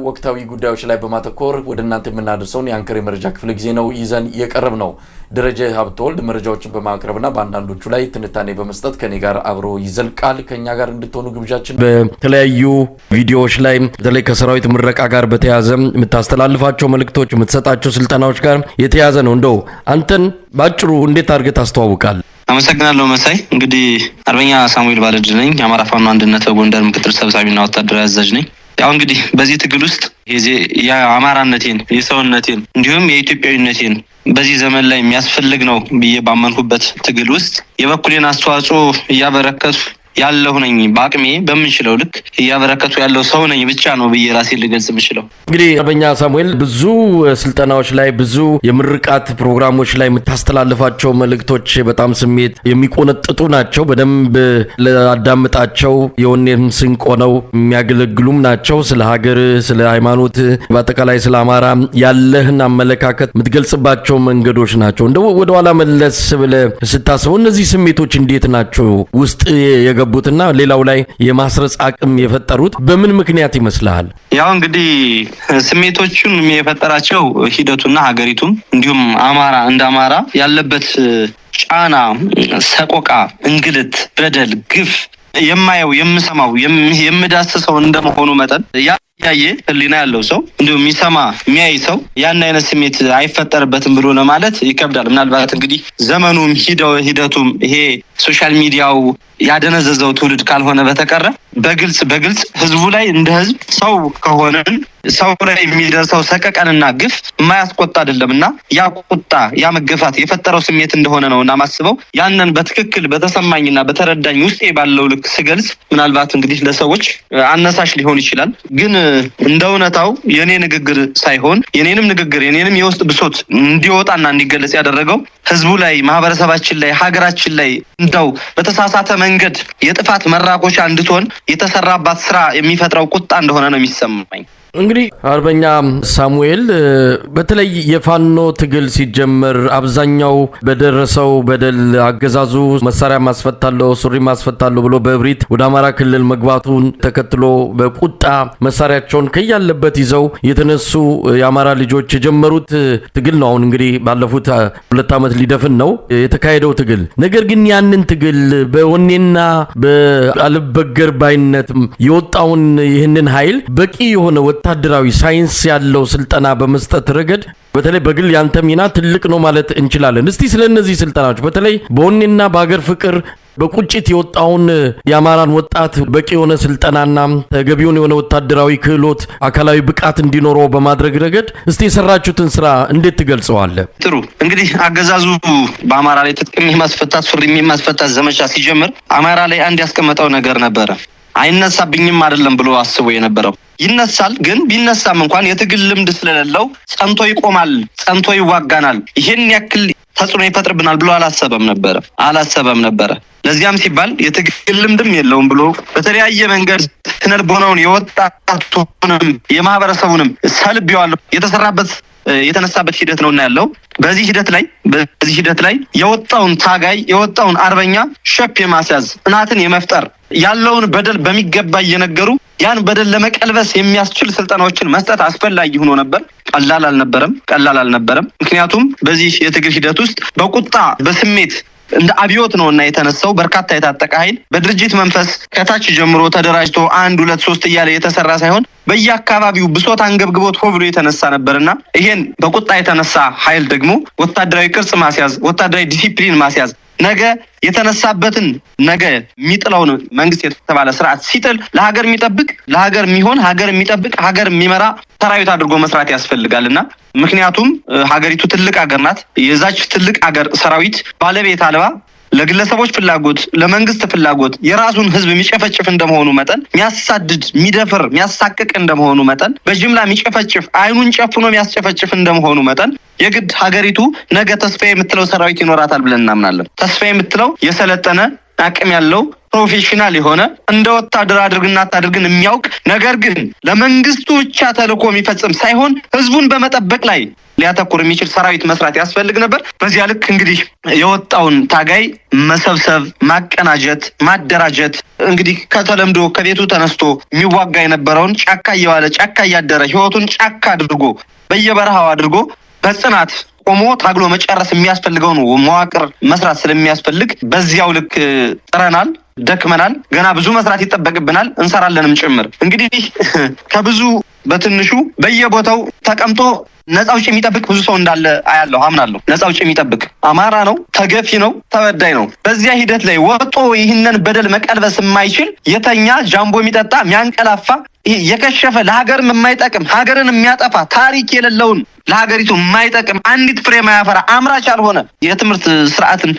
ወቅታዊ ጉዳዮች ላይ በማተኮር ወደ እናንተ የምናደርሰውን የአንከር መረጃ ክፍለ ጊዜ ነው ይዘን የቀረብ ነው። ደረጀ ሀብተወልድ መረጃዎችን በማቅረብና በአንዳንዶቹ ላይ ትንታኔ በመስጠት ከኔ ጋር አብሮ ይዘልቃል። ከኛ ጋር እንድትሆኑ ግብዣችን። በተለያዩ ቪዲዮዎች ላይ በተለይ ከሰራዊት ምረቃ ጋር በተያያዘ የምታስተላልፋቸው መልእክቶች፣ የምትሰጣቸው ስልጠናዎች ጋር የተያያዘ ነው። እንደው አንተን ባጭሩ እንዴት አድርገህ ታስተዋውቃለህ? አመሰግናለሁ መሳይ። እንግዲህ አርበኛ ሳሙኤል ባለድል ነኝ። የአማራ ፋኖ አንድነት በጎንደር ምክትል ሰብሳቢና ወታደራዊ አዛዥ ነኝ። ያው እንግዲህ በዚህ ትግል ውስጥ የአማራነቴን የሰውነቴን እንዲሁም የኢትዮጵያዊነቴን በዚህ ዘመን ላይ የሚያስፈልግ ነው ብዬ ባመንኩበት ትግል ውስጥ የበኩሌን አስተዋጽኦ እያበረከቱ ያለው ነኝ። በአቅሜ በምንችለው ልክ እያበረከቱ ያለው ሰው ነኝ ብቻ ነው ብዬ ራሴን ልገልጽ የምችለው። እንግዲህ አርበኛ ሳሙኤል ብዙ ስልጠናዎች ላይ ብዙ የምርቃት ፕሮግራሞች ላይ የምታስተላልፋቸው መልእክቶች በጣም ስሜት የሚቆነጥጡ ናቸው። በደንብ ለአዳምጣቸው የወኔን ስንቅ ሆነው የሚያገለግሉም ናቸው። ስለ ሀገር፣ ስለ ሃይማኖት፣ በአጠቃላይ ስለ አማራ ያለህን አመለካከት የምትገልጽባቸው መንገዶች ናቸው። እንደው ወደ ኋላ መለስ ብለህ ስታስበው እነዚህ ስሜቶች እንዴት ናቸው ውስጥ የገቡትና ሌላው ላይ የማስረጽ አቅም የፈጠሩት በምን ምክንያት ይመስላል? ያው እንግዲህ ስሜቶቹን የፈጠራቸው ሂደቱና ሀገሪቱም እንዲሁም አማራ እንደ አማራ ያለበት ጫና፣ ሰቆቃ፣ እንግልት፣ በደል፣ ግፍ የማየው የምሰማው የምዳስሰው እንደመሆኑ መጠን ያየ ህሊና ያለው ሰው እንዲሁም የሚሰማ የሚያይ ሰው ያን አይነት ስሜት አይፈጠርበትም ብሎ ለማለት ይከብዳል። ምናልባት እንግዲህ ዘመኑም ሂደቱም ይሄ ሶሻል ሚዲያው ያደነዘዘው ትውልድ ካልሆነ በተቀረ በግልጽ ህዝቡ ላይ እንደ ህዝብ ሰው ከሆነን ሰው ላይ የሚደርሰው ሰቀቀንና ግፍ የማያስቆጣ አይደለምና ያ ቁጣ ያ መገፋት የፈጠረው ስሜት እንደሆነ ነውና ማስበው ያንን በትክክል በተሰማኝና በተረዳኝ ውስጤ ባለው ልክ ስገልጽ ምናልባት እንግዲህ ለሰዎች አነሳሽ ሊሆን ይችላል። ግን እንደ እውነታው የኔ ንግግር ሳይሆን የኔንም ንግግር የኔንም የውስጥ ብሶት እንዲወጣና እንዲገለጽ ያደረገው ህዝቡ ላይ ማህበረሰባችን ላይ ሀገራችን ላይ እንደው በተሳሳተ መንገድ የጥፋት መራቆቻ እንድትሆን የተሰራባት ስራ የሚፈጥረው ቁጣ እንደሆነ ነው የሚሰማኝ። እንግዲህ አርበኛ ሳሙኤል በተለይ የፋኖ ትግል ሲጀመር አብዛኛው በደረሰው በደል አገዛዙ መሳሪያ ማስፈታለው ሱሪ ማስፈታለው ብሎ በእብሪት ወደ አማራ ክልል መግባቱን ተከትሎ በቁጣ መሳሪያቸውን ከያለበት ይዘው የተነሱ የአማራ ልጆች የጀመሩት ትግል ነው። አሁን እንግዲህ ባለፉት 2 ዓመት ሊደፍን ነው የተካሄደው ትግል። ነገር ግን ያንን ትግል በወኔና በአልበገር ባይነት የወጣውን ይህንን ኃይል በቂ የሆነ ወታደራዊ ሳይንስ ያለው ስልጠና በመስጠት ረገድ በተለይ በግል ያንተ ሚና ትልቅ ነው ማለት እንችላለን። እስቲ ስለነዚህ ስልጠናዎች በተለይ በወኔና በአገር ፍቅር በቁጭት የወጣውን የአማራን ወጣት በቂ የሆነ ስልጠናና ተገቢውን የሆነ ወታደራዊ ክህሎት አካላዊ ብቃት እንዲኖረው በማድረግ ረገድ እስቲ የሰራችሁትን ስራ እንዴት ትገልጸዋለህ? ጥሩ እንግዲህ አገዛዙ በአማራ ላይ ትጥቅም የማስፈታት ሱሪ የማስፈታት ዘመቻ ሲጀምር አማራ ላይ አንድ ያስቀመጠው ነገር ነበረ። አይነሳብኝም አይደለም ብሎ አስቦ የነበረው ይነሳል። ግን ቢነሳም እንኳን የትግል ልምድ ስለሌለው ጸንቶ ይቆማል፣ ጸንቶ ይዋጋናል፣ ይሄን ያክል ተጽዕኖ ይፈጥርብናል ብሎ አላሰበም ነበረ። ለዚያም ሲባል የትግል ልምድም የለውም ብሎ በተለያየ መንገድ ስነልቦናውን የወጣቱንም የማህበረሰቡንም ሰልቤዋለሁ የተነሳበት ሂደት ነውና ያለው በዚህ ሂደት ላይ የወጣውን ታጋይ የወጣውን አርበኛ ሸፕ የማስያዝ ጽናትን የመፍጠር ያለውን በደል በሚገባ እየነገሩ ያን በደል ለመቀልበስ የሚያስችል ስልጠናዎችን መስጠት አስፈላጊ ሆኖ ነበር። ቀላል አልነበረም። ምክንያቱም በዚህ የትግል ሂደት ውስጥ በቁጣ በስሜት እንደ አብዮት ነውና የተነሳው በርካታ የታጠቀ ኃይል በድርጅት መንፈስ ከታች ጀምሮ ተደራጅቶ 1 2 3 እያለ የተሰራ ሳይሆን በየአካባቢው ብሶት አንገብግቦት ሆ ብሎ የተነሳ ነበርና ይሄን በቁጣ የተነሳ ኃይል ደግሞ ወታደራዊ ቅርጽ ማስያዝ፣ ወታደራዊ ዲሲፕሊን ማስያዝ ነገ የተነሳበትን ነገ የሚጥለውን መንግስት የተባለ ስርዓት ሲጥል ለሀገር የሚጠብቅ ለሀገር የሚሆን ሀገር የሚጠብቅ ሀገር የሚመራ ሰራዊት አድርጎ መስራት ያስፈልጋልና ምክንያቱም ሀገሪቱ ትልቅ ሀገር ናት። የዛች ትልቅ ሀገር ሰራዊት ባለቤት አልባ ለግለሰቦች ፍላጎት ለመንግስት ፍላጎት የራሱን ህዝብ የሚጨፈጭፍ እንደመሆኑ መጠን የሚያሳድድ የሚደፍር የሚያሳቅቅ እንደመሆኑ መጠን በጅምላ የሚጨፈጭፍ አይኑን ጨፍኖ የሚያስጨፈጭፍ እንደመሆኑ መጠን የግድ ሀገሪቱ ነገ ተስፋ የምትለው ሰራዊት ይኖራታል ብለን እናምናለን። ተስፋ የምትለው የሰለጠነ አቅም ያለው ፕሮፌሽናል የሆነ እንደ ወታደር አድርግና አታድርግን የሚያውቅ ነገር ግን ለመንግስቱ ብቻ ተልዕኮ የሚፈጽም ሳይሆን ህዝቡን በመጠበቅ ላይ ሊያተኩር የሚችል ሰራዊት መስራት ያስፈልግ ነበር። በዚያ ልክ እንግዲህ የወጣውን ታጋይ መሰብሰብ፣ ማቀናጀት፣ ማደራጀት እንግዲህ ከተለምዶ ከቤቱ ተነስቶ የሚዋጋ የነበረውን ጫካ እየዋለ ጫካ እያደረ ህይወቱን ጫካ አድርጎ በየበረሃው አድርጎ በጽናት ቆሞ ታግሎ መጨረስ የሚያስፈልገውን መዋቅር መስራት ስለሚያስፈልግ በዚያው ልክ ጥረናል፣ ደክመናል። ገና ብዙ መስራት ይጠበቅብናል፣ እንሰራለንም ጭምር። እንግዲህ ከብዙ በትንሹ በየቦታው ተቀምጦ ነፃ አውጪ የሚጠብቅ ብዙ ሰው እንዳለ አያለሁ፣ አምናለሁ። ነፃ አውጪ የሚጠብቅ አማራ ነው፣ ተገፊ ነው፣ ተበዳይ ነው። በዚያ ሂደት ላይ ወጥቶ ይህንን በደል መቀልበስ የማይችል የተኛ ጃምቦ የሚጠጣ የሚያንቀላፋ የከሸፈ ለሀገርም የማይጠቅም ሀገርን የሚያጠፋ ታሪክ የሌለውን ለሀገሪቱ የማይጠቅም አንዲት ፍሬ ማያፈራ አምራች ያልሆነ የትምህርት ስርዓትን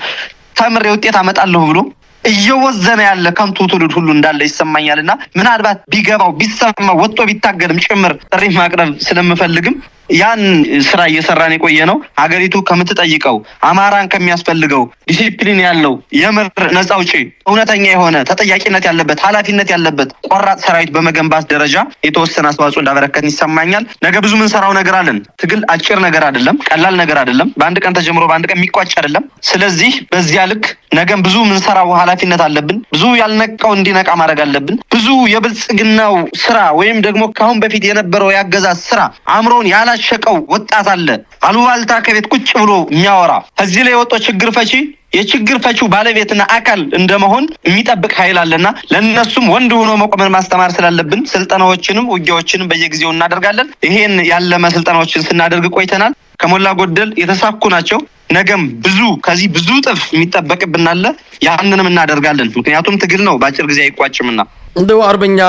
ተምሬ ውጤት አመጣለሁ ብሎ እየወዘነ ያለ ከንቱ ትውልድ ሁሉ እንዳለ ይሰማኛልና ምናልባት ቢገባው ቢሰማው ወጥቶ ቢታገልም ጭምር ጥሪ ማቅረብ ስለምፈልግም ያን ስራ እየሰራን የቆየ ነው። ሀገሪቱ ከምትጠይቀው አማራን ከሚያስፈልገው ዲሲፕሊን ያለው የምር ነፃ አውጪ እውነተኛ የሆነ ተጠያቂነት ያለበት ኃላፊነት ያለበት ቆራጥ ሰራዊት በመገንባት ደረጃ የተወሰነ አስተዋጽኦ እንዳበረከትን ይሰማኛል። ነገ ብዙ ምንሰራው ነገር አለን። ትግል አጭር ነገር አይደለም፣ ቀላል ነገር አይደለም። በአንድ ቀን ተጀምሮ በአንድ ቀን የሚቋጭ አይደለም። ስለዚህ በዚያ ልክ ነገም ብዙ ምንሰራው ኃላፊነት አለብን። ብዙ ያልነቃው እንዲነቃ ማድረግ አለብን። ብዙ የብልጽግናው ስራ ወይም ደግሞ ካሁን በፊት የነበረው ያገዛዝ ስራ አምሮን ያላሸቀው ወጣት አለ። አሉባልታ ከቤት ቁጭ ብሎ የሚያወራ ከዚህ ላይ የወጣው ችግር ፈቺ የችግር ፈቺው ባለቤትና አካል እንደመሆን የሚጠብቅ ኃይል አለና ለነሱም ወንድ ሆኖ መቆምን ማስተማር ስላለብን ስልጠናዎችንም ውጊያዎችንም በየጊዜው እናደርጋለን። ይሄን ያለመ ስልጠናዎችን ስናደርግ ቆይተናል። ከሞላ ጎደል የተሳኩ ናቸው። ነገም ብዙ ከዚህ ብዙ ጥፍ የሚጠበቅብን አለ። ያንንም እናደርጋለን። ምክንያቱም ትግል ነው፣ በአጭር ጊዜ አይቋጭምና። እንደው አርበኛ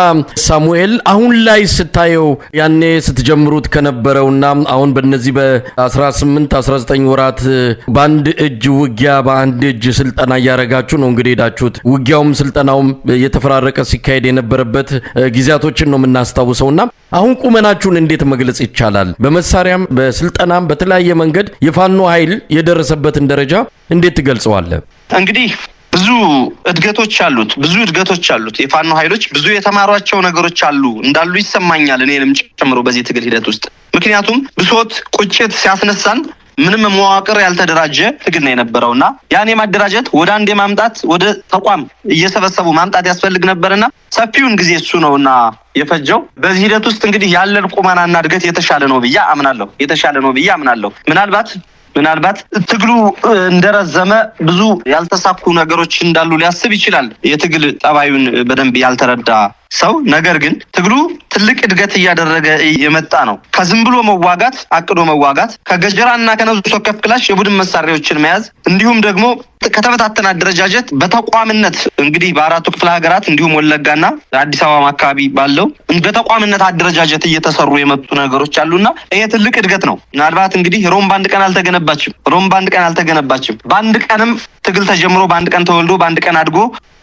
ሳሙኤል አሁን ላይ ስታየው ያኔ ስትጀምሩት ከነበረውና አሁን በእነዚህ በ18 19 ወራት በአንድ እጅ ውጊያ በአንድ እጅ ስልጠና እያረጋችሁ ነው እንግዲህ ሄዳችሁት። ውጊያውም ስልጠናውም የተፈራረቀ ሲካሄድ የነበረበት ጊዜያቶችን ነው የምናስታውሰውና አሁን ቁመናችሁን እንዴት መግለጽ ይቻላል? በመሳሪያም በስልጠናም በተለያየ መንገድ የፋኖ ኃይል የደረሰበትን ደረጃ እንዴት ትገልጸዋለህ? እንግዲህ ብዙ እድገቶች አሉት። የፋኖ ኃይሎች ብዙ የተማሯቸው ነገሮች አሉ እንዳሉ ይሰማኛል፣ እኔንም ጨምሮ በዚህ ትግል ሂደት ውስጥ። ምክንያቱም ብሶት፣ ቁጭት ሲያስነሳን ምንም መዋቅር ያልተደራጀ ትግል ነው የነበረውና ያን የማደራጀት ወደ አንድ የማምጣት ወደ ተቋም እየሰበሰቡ ማምጣት ያስፈልግ ነበርና ሰፊውን ጊዜ እሱ ነውና የፈጀው። በዚህ ሂደት ውስጥ እንግዲህ ያለን ቁመናና እድገት የተሻለ ነው ብዬ አምናለሁ። ምናልባት ትግሉ እንደረዘመ ብዙ ያልተሳኩ ነገሮች እንዳሉ ሊያስብ ይችላል የትግል ጠባዩን በደንብ ያልተረዳ ሰው። ነገር ግን ትግሉ ትልቅ እድገት እያደረገ የመጣ ነው። ከዝም ብሎ መዋጋት፣ አቅዶ መዋጋት፣ ከገጀራና ከነፍስ ወከፍ ክላሽ የቡድን መሳሪያዎችን መያዝ እንዲሁም ደግሞ ከተበታተነ አደረጃጀት በተቋምነት እንግዲህ በአራቱ ክፍለ ሀገራት እንዲሁም ወለጋና አዲስ አበባ አካባቢ ባለው በተቋምነት አደረጃጀት እየተሰሩ የመጡ ነገሮች አሉና ይሄ ትልቅ እድገት ነው። ምናልባት እንግዲህ ሮም በአንድ ቀን አልተገነባችም። በአንድ ቀንም ትግል ተጀምሮ በአንድ ቀን ተወልዶ በአንድ ቀን አድጎ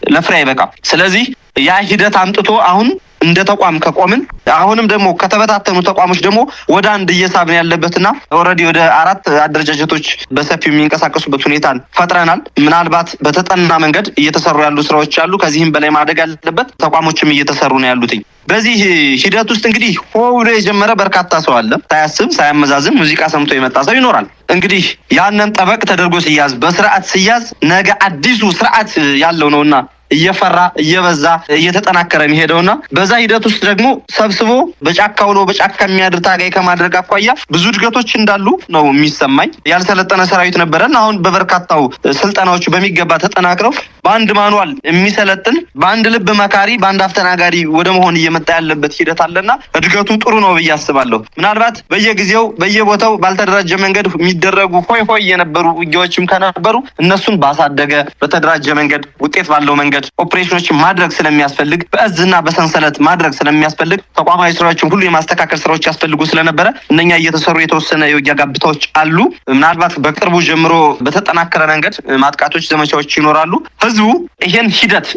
ለፍሬ አይበቃም። ስለዚህ ያ ሂደት አምጥቶ አሁን እንደ ተቋም ከቆምን አሁንም ደግሞ ከተበታተኑ ተቋሞች ደግሞ ወደ አንድ እየሳብን ያለበትና ኦልሬዲ ወደ 4 አደረጃጀቶች በሰፊው የሚንቀሳቀሱበት ሁኔታን ፈጥረናል። ምናልባት በተጠና መንገድ እየተሰሩ ያሉ ስራዎች አሉ። ከዚህም በላይ ማደግ ያለበት ተቋሞችም እየተሰሩ ነው ያሉት። በዚህ ሂደት ውስጥ እንግዲህ ሆብሎ የጀመረ በርካታ ሰው አለ። ሳያስብ ሳያመዛዝን ሙዚቃ ሰምቶ የመጣ ሰው ይኖራል። እንግዲህ ያንን ጠበቅ ተደርጎ ሲያዝ በስርዓት ሲያዝ ነገ አዲሱ ስርዓት ያለው ነውና እየፈራ እየበዛ እየተጠናከረ የሚሄደውና በዛ ሂደት ውስጥ ደግሞ ሰብስቦ በጫካ ውሎ በጫካ የሚያድር ታጋይ ከማድረግ አኳያ ብዙ እድገቶች እንዳሉ ነው የሚሰማኝ። ያልሰለጠነ ሰራዊት ነበረን። አሁን በበርካታው ስልጠናዎቹ በሚገባ ተጠናክረው በአንድ ማኑዋል የሚሰለጥን በአንድ ልብ መካሪ በአንድ አፍ ተናጋሪ ወደ መሆን እየመጣ ያለበት ሂደት አለና እድገቱ ጥሩ ነው ብዬ አስባለሁ። ምናልባት በየጊዜው በየቦታው ባልተደራጀ መንገድ የሚደረጉ ሆይ የነበሩ ውጊያዎችም ከነበሩ እነሱን ባሳደገ በተደራጀ መንገድ ውጤት ባለው መንገድ ኦፕሬሽኖችን ማድረግ ስለሚያስፈልግ በእዝና በሰንሰለት ማድረግ ስለሚያስፈልግ ተቋማዊ ስራዎችን ሁሉ የማስተካከል ስራዎች ያስፈልጉ ስለነበረ እነኛ እየተሰሩ የተወሰነ የውጊያ ጋብታዎች አሉ። ምናልባት በቅርቡ ጀምሮ በተጠናከረ መንገድ ማጥቃቶች፣ ዘመቻዎች ይኖራሉ። ህዝቡ ይሄን ሂደት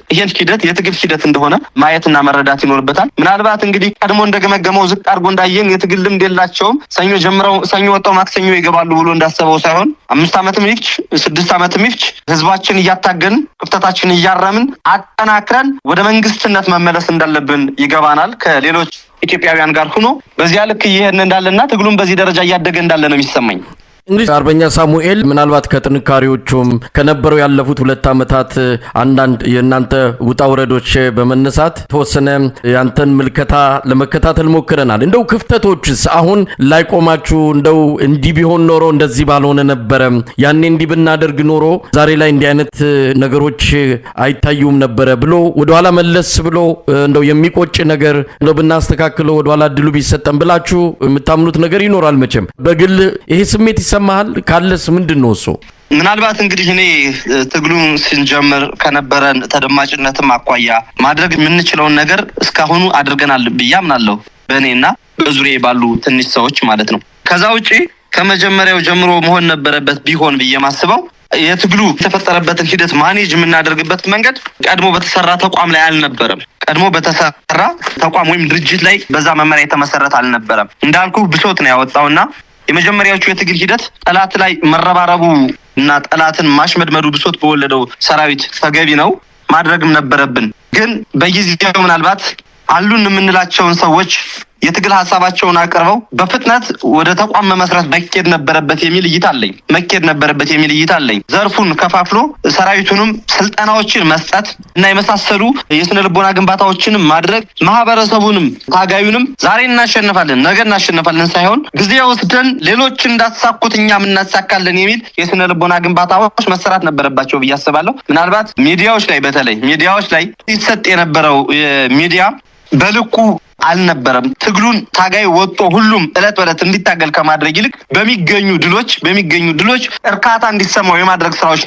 የትግል ሂደት እንደሆነ ማየትና መረዳት ይኖርበታል። ምናልባት እንግዲህ ቀድሞ እንደገመገመው ዝቅ አድርጎ እንዳየን የትግል ልምድ የላቸውም ሰኞ ጀምረው ሰኞ ወጣው ማክሰኞ ይገባሉ ብሎ እንዳሰበው ሳይሆን 5 ዓመትም ይፍጅ 6 ዓመትም ይፍጅ ህዝባችን እያታገልን ክፍተታችን እያረምን አጠናክረን ወደ መንግስትነት መመለስ እንዳለብን ይገባናል። ከሌሎች ኢትዮጵያውያን ጋር ሆኖ በዚያ ልክ ይሄን እንዳለና ትግሉን በዚህ ደረጃ እያደገ እንዳለ ነው የሚሰማኝ። እንግዲህ አርበኛ ሳሙኤል ምናልባት ከጥንካሬዎቹም ከነበረው ያለፉት 2 ዓመታት አንዳንድ የእናንተ ውጣ ውረዶች በመነሳት ተወሰነ ያንተን ምልከታ ለመከታተል ሞክረናል። እንደው ክፍተቶችስ አሁን ላይ ቆማችሁ እንደው እንዲህ ቢሆን ኖሮ እንደዚህ ባልሆነ ነበረ፣ ያኔ እንዲህ ብናደርግ ኖሮ ዛሬ ላይ እንዲህ አይነት ነገሮች አይታዩም ነበረ ብሎ ወደኋላ መለስ ብሎ እንደው የሚቆጭ ነገር እንደው ብናስተካክለው ወደኋላ እድሉ ቢሰጠን ብላችሁ የምታምኑት ነገር ይኖራል መቼም በግል ይሄ ስሜት መሃል ካለስ ምንድነው እሱ? ምናልባት እንግዲህ እኔ ትግሉን ስንጀምር ከነበረን ተደማጭነትም አኳያ ማድረግ የምንችለውን ነገር እስካሁኑ አድርገናል ብዬ አምናለሁ፣ በእኔና በዙሪያዬ ባሉ ትንሽ ሰዎች ማለት ነው። ከዛ ውጪ ከመጀመሪያው ጀምሮ መሆን ነበረበት ቢሆን ብዬ ማስበው የትግሉ የተፈጠረበትን ሂደት ማኔጅ የምናደርግበት መንገድ ቀድሞ በተሰራ ተቋም ላይ አልነበረም። ቀድሞ በተሰራ ተቋም ወይም ድርጅት ላይ በዛ መመሪያ የተመሰረተ አልነበረም። እንዳልኩ ብሶት ነው ያወጣውና የመጀመሪያዎቹ የትግል ሂደት ጠላት ላይ መረባረቡ እና ጠላትን ማሽመድመዱ ብሶት በወለደው ሰራዊት ተገቢ ነው፣ ማድረግም ነበረብን። ግን በጊዜው ምናልባት አሉን የምንላቸውን ሰዎች የትግል ሀሳባቸውን አቅርበው በፍጥነት ወደ ተቋም መመስረት መኬድ ነበረበት የሚል እይታ አለኝ። ዘርፉን ከፋፍሎ ሰራዊቱንም ስልጠናዎችን መስጠት እና የመሳሰሉ የስነ ልቦና ግንባታዎችን ማድረግ ማህበረሰቡንም ታጋዩንም ዛሬ እናሸንፋለን ነገ እናሸንፋለን ሳይሆን ጊዜ ወስደን ሌሎች እንዳሳኩት እኛም እናሳካለን የሚል የስነ ልቦና ግንባታዎች መሰራት ነበረባቸው ብዬ አስባለሁ። ምናልባት በተለይ ሚዲያዎች ላይ ሲሰጥ የነበረው ሚዲያ በልኩ አልነበረም። ትግሉን ታጋይ ወጥቶ ሁሉም እለት በእለት እንዲታገል ከማድረግ ይልቅ በሚገኙ ድሎች እርካታ እንዲሰማው የማድረግ ስራዎች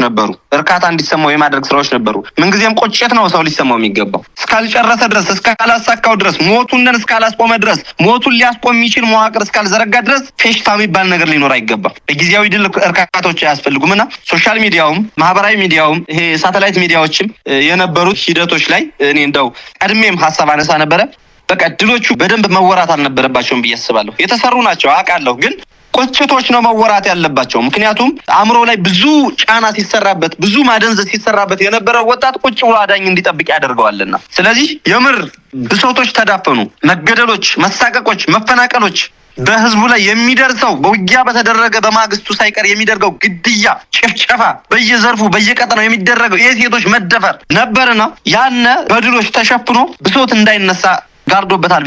ነበሩ። ምንጊዜም ቆጨት ነው ሰው ሊሰማው የሚገባው። እስካልጨረሰ ድረስ እስካላሳካው ድረስ ሞቱን እስካላስቆመ ድረስ ሞቱን ሊያስቆም የሚችል መዋቅር እስካልዘረጋ ድረስ ፌሽታ የሚባል ነገር ሊኖር አይገባም። ጊዜያዊ ድል እርካታዎች አያስፈልጉምና ሶሻል ሚዲያውም ማህበራዊ ሚዲያውም ይሄ ሳተላይት ሚዲያዎችም የነበሩት ሂደቶች ላይ እኔ እንደው ቀድሜም ሀሳብ አነሳ ነበረ። በቃ ድሎቹ በደንብ መወራት አልነበረባቸውም ብዬ አስባለሁ። የተሰሩ ናቸው አውቃለሁ፣ ግን ቁጭቶች ነው መወራት ያለባቸው። ምክንያቱም አእምሮ ላይ ብዙ ጫና ሲሰራበት፣ ብዙ ማደንዘዝ ሲሰራበት የነበረው ወጣት ቁጭ ብሎ አዳኝ እንዲጠብቅ ያደርገዋልና፣ ስለዚህ የምር ብሶቶች ተዳፈኑ። መገደሎች፣ መሳቀቆች፣ መፈናቀሎች በህዝቡ ላይ የሚደርሰው በውጊያ በተደረገ በማግስቱ ሳይቀር የሚደርገው ግድያ፣ ጭፍጨፋ፣ በየዘርፉ በየቀጠናው የሚደረገው የሴቶች መደፈር ነበርና ያነ በድሎች ተሸፍኖ ብሶት እንዳይነሳ ጋርዶበታል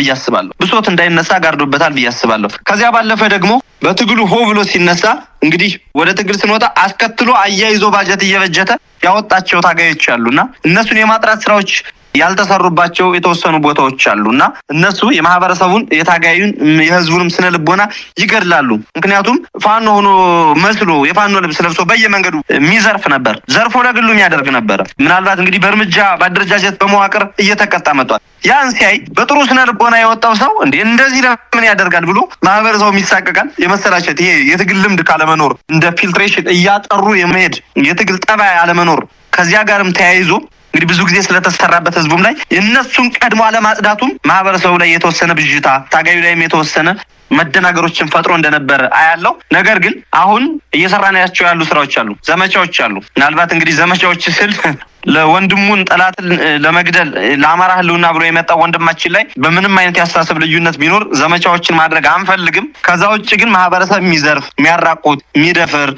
ብዬ አስባለሁ። ከዚያ ባለፈ ደግሞ በትግሉ ሆ ብሎ ሲነሳ እንግዲህ ወደ ትግል ስንወጣ አስከትሎ አያይዞ ባጀት እየበጀተ ያወጣቸው ታጋዮች አሉና እነሱን የማጥራት ስራዎች ያልተሰሩባቸው የተወሰኑ ቦታዎች አሉና እነሱ የማህበረሰቡን የታጋዩን የህዝቡንም ስነ ልቦና ይገድላሉ። ምክንያቱም ፋኖ ሆኖ መስሎ የፋኖ ልብስ ለብሶ በየመንገዱ የሚዘርፍ ነበር፣ ዘርፎ ለግሉ የሚያደርግ ነበር። ምናልባት እንግዲህ በእርምጃ በአደረጃጀት በመዋቅር እየተቀጣ መጥቷል። ያን ሲያይ በጥሩ ስነ ልቦና የወጣው ሰው እንደዚህ ለምን ያደርጋል ብሎ ማህበረሰቡ ይሳቀቃል። የመሰላቸት ይሄ የትግል ልምድ ካለመኖር እንደ ፊልትሬሽን እያጠሩ የመሄድ የትግል ጠባይ አለመኖር ከዚያ ጋርም ተያይዞ እንግዲህ ብዙ ጊዜ ስለተሰራበት ህዝቡም ላይ የነሱን ቀድሞ አለማጽዳቱም ማህበረሰቡ ላይ የተወሰነ ብዥታ ታጋዩ ላይም የተወሰነ መደናገሮችን ፈጥሮ እንደነበር አያለው። ነገር ግን አሁን እየሰራናቸው ያሉ ስራዎች አሉ፣ ዘመቻዎች አሉ። ምናልባት እንግዲህ ዘመቻዎች ስል ለወንድሙን ጠላትን ለመግደል ለአማራ ህልውና ብሎ የመጣው ወንድማችን ላይ በምንም አይነት ያስተሳሰብ ልዩነት ቢኖር ዘመቻዎችን ማድረግ አንፈልግም። ከዛ ውጭ ግን ማህበረሰብ የሚዘርፍ የሚያራቁት የሚደፍር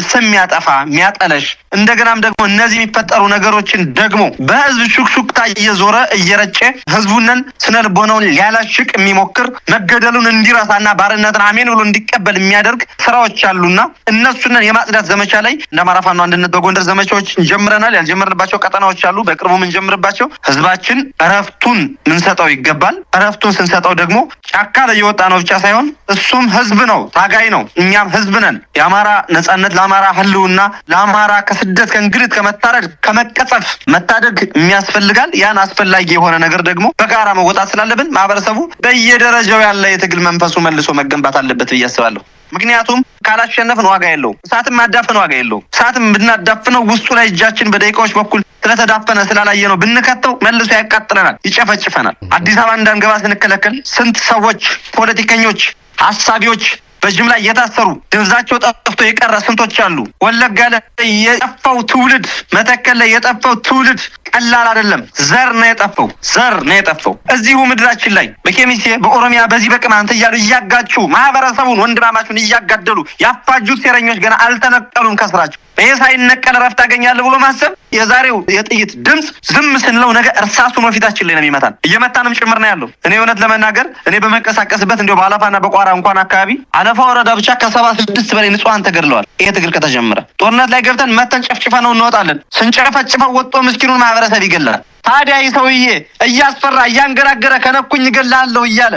ስም የሚያጠፋ የሚያጠለሽ እንደገናም ደግሞ እነዚህ የሚፈጠሩ ነገሮችን ደግሞ በህዝብ ሹክሹክታ እየዞረ እየረጨ ህዝቡንን ስነ ልቦናውን ሊያላሽቅ የሚሞክር መገደሉን እንዲረሳና ባርነትን አሜን ብሎ እንዲቀበል የሚያደርግ ስራዎች አሉና እነሱንን የማጽዳት ዘመቻ ላይ እንደ አማራ ፋኖ አንድነት በጎንደር ዘመቻዎች እንጀምረናል። ያልጀመርንባቸው ቀጠናዎች አሉ፣ በቅርቡ የምንጀምርባቸው። ህዝባችን እረፍቱን ምንሰጠው ይገባል። እረፍቱን ስንሰጠው ደግሞ ጫካ ላይ የወጣ ነው ብቻ ሳይሆን እሱም ህዝብ ነው፣ ታጋይ ነው፣ እኛም ህዝብ ነን። የአማራ ነጻነት ለአማራ ህልውና ለአማራ ከስደት ከእንግልት ከመታረድ ከመቀጸፍ መታደግ የሚያስፈልጋል። ያን አስፈላጊ የሆነ ነገር ደግሞ በጋራ መወጣት ስላለብን ማህበረሰቡ በየደረጃው ያለ የትግል መንፈሱ መልሶ መገንባት አለበት ብዬ አስባለሁ። ምክንያቱም ካላሸነፍን ዋጋ የለውም። እሳትም ማዳፈን ዋጋ የለውም። እሳትም ብናዳፍነው ውስጡ ላይ እጃችን በደቂቃዎች በኩል ስለተዳፈነ ስላላየ ነው ብንከተው መልሶ ያቃጥለናል፣ ይጨፈጭፈናል። አዲስ አበባ እንዳንገባ ስንከለከል ስንት ሰዎች፣ ፖለቲከኞች፣ አሳቢዎች በጅምላ እየታሰሩ ደብዛቸው ጠፍቶ የቀረ ስንቶች አሉ። ወለጋ ላይ የጠፋው ትውልድ፣ መተከል ላይ የጠፋው ትውልድ ቀላል አይደለም። ዘር ነው የጠፋው። እዚሁ ምድራችን ላይ በኬሚሴ በኦሮሚያ በዚህ በቅማንት እያሉ እያጋጩ ማህበረሰቡን ወንድማማቹን እያጋደሉ ያፋጁት ሴረኞች ገና አልተነቀሉም ከስራቸው። ይሄ ሳይነቀል ረፍት አገኛለሁ ብሎ ማሰብ የዛሬው የጥይት ድምፅ ዝም ስንለው ነገ እርሳሱን ወፊታችን ላይ ነው የሚመታን፣ እየመታንም ጭምር ነው ያለው። እኔ እውነት ለመናገር እኔ በመንቀሳቀስበት እንዲያው በአለፋና በቋራ እንኳን አካባቢ አለፋ ወረዳ ብቻ ከ76 በላይ ንጹሃን ተገድለዋል። ይሄ ትግል ከተጀመረ ጦርነት ላይ ገብተን መተን ጨፍጭፈ ነው እንወጣለን። ስንጨፈጭፈው ወጥቶ ምስኪኑን ማህበረሰብ ይገላል። ታዲያ ይሰውዬ እያስፈራ እያንገራገረ ከነኩኝ እገላለሁ እያለ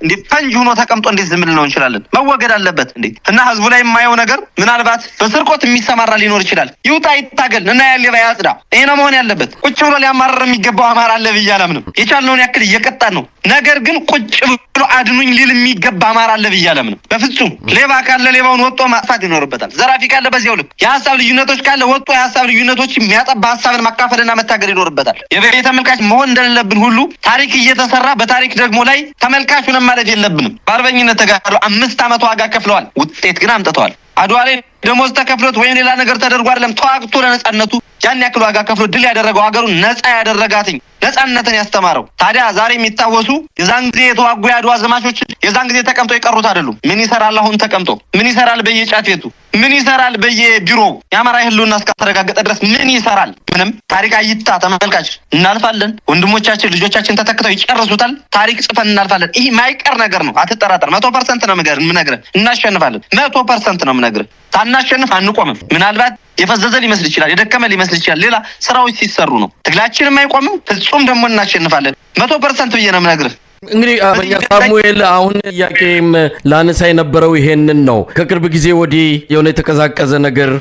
እንዴ ፈንጅ ሆኖ ተቀምጦ እንዴት ዝም ልንለው እንችላለን? መወገድ አለበት እንዴ። እና ህዝቡ ላይ የማየው ነገር ምናልባት በስርቆት የሚሰማራ ሊኖር ይችላል። ይውጣ ይታገል እና ያለባ ያጽዳ። ይሄ ነው መሆን ያለበት። ቁጭ ብሎ ሊያማረር የሚገባው አማራ አለ ብዬ አላምንም። የቻልነውን ያክል እየቀጣን ነው። ነገር ግን ቁጭ ብሎ አድኑኝ ሊል የሚገባ አማራ አለ ብዬ አላምንም በፍጹም። ሌባ ካለ ሌባውን ወጥቶ ማጥፋት ይኖርበታል። ዘራፊ ካለ በዚያው ልክ፣ የሀሳብ ልዩነቶች ካለ ወጥቶ የሀሳብ ልዩነቶች የሚያጠባ ሀሳብን ማካፈልና መታገል ይኖርበታል። የበሬ ተመልካች መሆን እንደሌለብን ሁሉ ታሪክ እየተሰራ በታሪክ ደግሞ ላይ ተመልካች ሆነን ማለት የለብንም። በአርበኝነት ተጋድሎ 5 ዓመት ዋጋ ከፍለዋል። ውጤት ግን አምጥተዋል። አድዋ ላይ ደሞዝ ተከፍሎት ወይም ሌላ ነገር ተደርጎ አይደለም፣ ተዋግቶ ለነጻነቱ ያን ያክል ዋጋ ከፍሎ ድል ያደረገው ሀገሩን ነጻ ያደረጋትኝ ነጻነትን ያስተማረው። ታዲያ ዛሬ የሚታወሱ የዛን ጊዜ የተዋጉ የአድዋ ዘማቾች የዛን ጊዜ ተቀምጦ የቀሩት አይደሉም። ምን ይሰራል አሁን ተቀምጦ? ምን ይሰራል በየጫት ቤቱ? ምን ይሰራል በየቢሮው? የአማራ ህልውና እስካተረጋገጠ ድረስ ምን ይሰራል? ምንም። ታሪክ አይታ ተመልካች እናልፋለን። ወንድሞቻችን ልጆቻችን ተተክተው ይጨርሱታል። ታሪክ ጽፈን እናልፋለን። ይህ ማይቀር ነገር ነው። አትጠራጠር። 100% ነው የምነግርህ። እናሸንፋለን። 100% ነው የምነግርህ። ሳናሸንፍ አንቆምም። ምናልባት የፈዘዘ ሊመስል ይችላል፣ የደከመ ሊመስል ይችላል። ሌላ ስራዎች ሲሰሩ ነው። ትግላችንም አይቆምም። ፍጹም ደግሞ እናሸንፋለን። 100% ብዬ ነው የምነግርህ። እንግዲህ አርበኛ ሳሙኤል አሁን ጥያቄም ላነሳ የነበረው ይሄንን ነው። ከቅርብ ጊዜ ወዲህ የሆነ የተቀዛቀዘ ነገር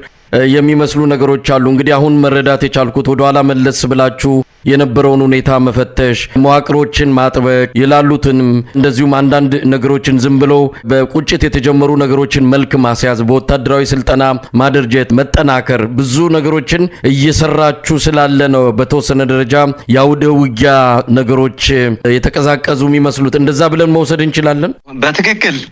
የሚመስሉ ነገሮች አሉ። እንግዲህ አሁን መረዳት የቻልኩት ወደ ኋላ መለስ ብላችሁ የነበረውን ሁኔታ መፈተሽ፣ መዋቅሮችን ማጥበቅ ይላሉትንም እንደዚሁም አንዳንድ ነገሮችን ዝም ብሎ በቁጭት የተጀመሩ ነገሮችን መልክ ማስያዝ፣ በወታደራዊ ስልጠና ማደርጀት፣ መጠናከር ብዙ ነገሮችን እየሰራችሁ ስላለ ነው በተወሰነ ደረጃ የአውደ ውጊያ ነገሮች የተቀዛቀዙ የሚመስሉት። እንደዛ ብለን መውሰድ እንችላለን።